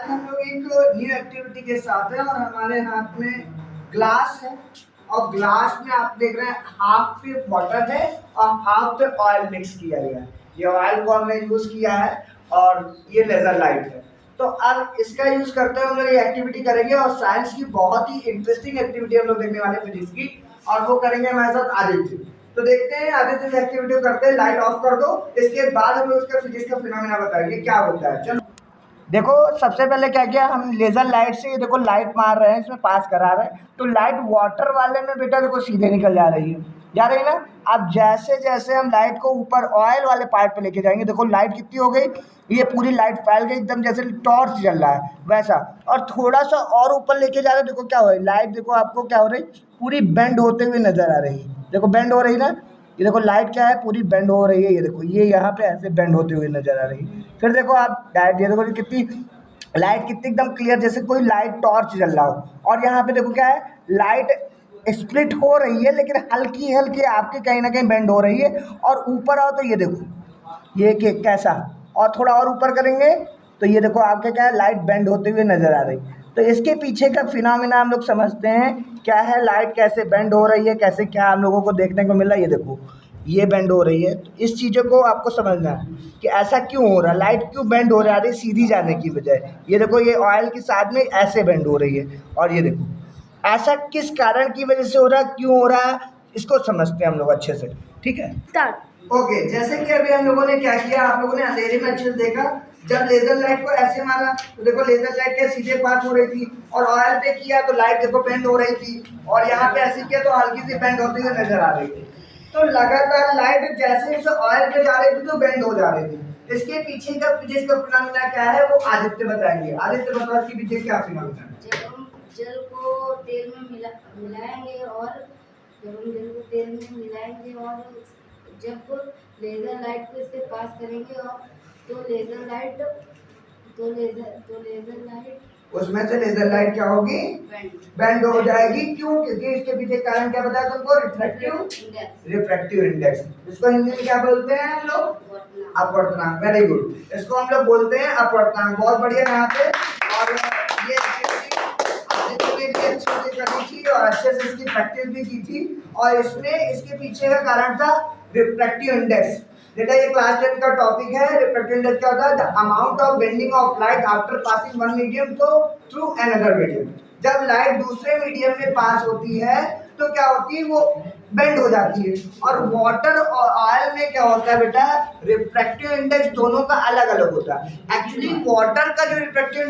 हम लोग एक न्यू एक्टिविटी के साथ है और हमारे हाथ में ग्लास है और ग्लास में आप देख रहे हैं हाफ पे वाटर है और हाफ पे ऑयल मिक्स किया गया है। ये ऑयल को हमने यूज किया है और ये लेजर लाइट है। तो अब इसका यूज करते हुए हम लोग ये एक्टिविटी करेंगे और साइंस की बहुत ही इंटरेस्टिंग एक्टिविटी हम लोग देखने वाले फिजिक्स की, और वो करेंगे हमारे साथ आदित्य। तो देखते हैं आदित्य से एक्टिविटी करते हैं। लाइट ऑफ कर दो, इसके बाद हम लोग उसका फिजिक्स का फिनोमेना बताएंगे क्या होता है। चलो देखो, सबसे पहले क्या किया हम लेजर लाइट से, देखो लाइट मार रहे हैं, इसमें पास करा रहे हैं तो लाइट वाटर वाले में बेटा देखो सीधे निकल जा रही है, जा रही है ना। अब जैसे जैसे हम लाइट को ऊपर ऑयल वाले पार्ट पे लेके जाएंगे, देखो लाइट कितनी हो गई, ये पूरी लाइट फैल गई एकदम, जैसे टॉर्च जल रहा है वैसा। और थोड़ा सा और ऊपर लेके जा रहे हैं, देखो क्या हो रही लाइट, देखो आपको क्या हो रही, पूरी बेंड होते हुए नजर आ रही है। देखो बेंड हो रही ना, ये देखो लाइट क्या है पूरी बेंड हो रही है, ये देखो ये यहाँ पे ऐसे बेंड होते हुए नजर आ रही है। फिर देखो आप लाइट, ये देखो कितनी लाइट, कितनी एकदम क्लियर, जैसे कोई लाइट टॉर्च जल रहा हो। और यहाँ पे देखो क्या है, लाइट स्प्लिट हो रही है लेकिन हल्की हल्की आपके कहीं ना कहीं बेंड हो रही है। और ऊपर आओ तो ये देखो ये कैसा, और थोड़ा और ऊपर करेंगे तो ये देखो आपके क्या है, लाइट बेंड होते हुए नजर आ रही। तो इसके पीछे का फिनोमेना हम लोग समझते हैं क्या है, लाइट कैसे बेंड हो रही है, कैसे क्या हम लोगों को देखने को मिल रहा है। ये देखो ये बेंड हो रही है, तो इस चीज़ों को आपको समझना है कि ऐसा क्यों हो रहा है, लाइट क्यों बेंड हो रही है सीधी जाने की बजाय। ये देखो ये ऑयल के साथ में ऐसे बेंड हो रही है, और ये देखो ऐसा किस कारण की वजह से हो रहा है, क्यों हो रहा है, इसको समझते हैं हम लोग अच्छे से। ठीक है, ओके। जैसे कि अभी हम लोगों ने क्या किया, आप लोगों ने अंधेरे में अच्छे से देखा, जब लेजर लाइट को ऐसे मारा तो देखो लेजर लाइट के सीधे पास हो रही थी, और ऑयल पे किया तो लाइट देखो बेंड हो रही थी, और यहाँ पे ऐसे किया तो हल्की सी बेंड होती हुई नजर आ रही थी। तो लगातार लाइट जैसे जैसे ऑयल पे जा रही थी तो बेंड हो जा रही थी। इसके पीछे का फिजिक्स का फिनोमेना क्या है वो आदित्य बताएंगे। आदित्य बताओ इसके पीछे क्या फिनोमेना है। जब हम जल को तेल में मिलाएंगे और जब लेजर लाइट को इससे पास करेंगे और तो लेजर लाइट उसमें से लेजर लाइट क्या होगी, बेंड हो जाएगी। क्यों? क्योंकि इसके पीछे कारण क्या बताया तुमको, रिफ्रैक्टिव इंडेक्स। इसको हिंदी में क्या बोलते हैं हम लोग, अपवर्तनांक। वेरी गुड, इसको हम लोग बोलते हैं अपवर्तनांक। बहुत बढ़िया यहाँ पे। और ये आदित्य ने भी अच्छे से करी थी और अच्छे से इसकी प्रैक्टिस भी की थी, और इसमें इसके पीछे का कारण था रिफ्रैक्टिव इंडेक्स। बेटा ये क्लास 10 का टॉपिक है। रिफ्रैक्टिव इंडेक्स क्या होता है, the amount of bending of light after passing one medium तो थ्रू अनदर मीडियम। जब लाइट दूसरे मीडियम में पास होती है तो क्या होती है, वो बेंड हो जाती है। और वाटर और ऑयल में क्या होता है बेटा, रिफ्रैक्टिव इंडेक्स दोनों का अलग अलग होता है। एक्चुअली वाटर का जो रिफ्रैक्टिव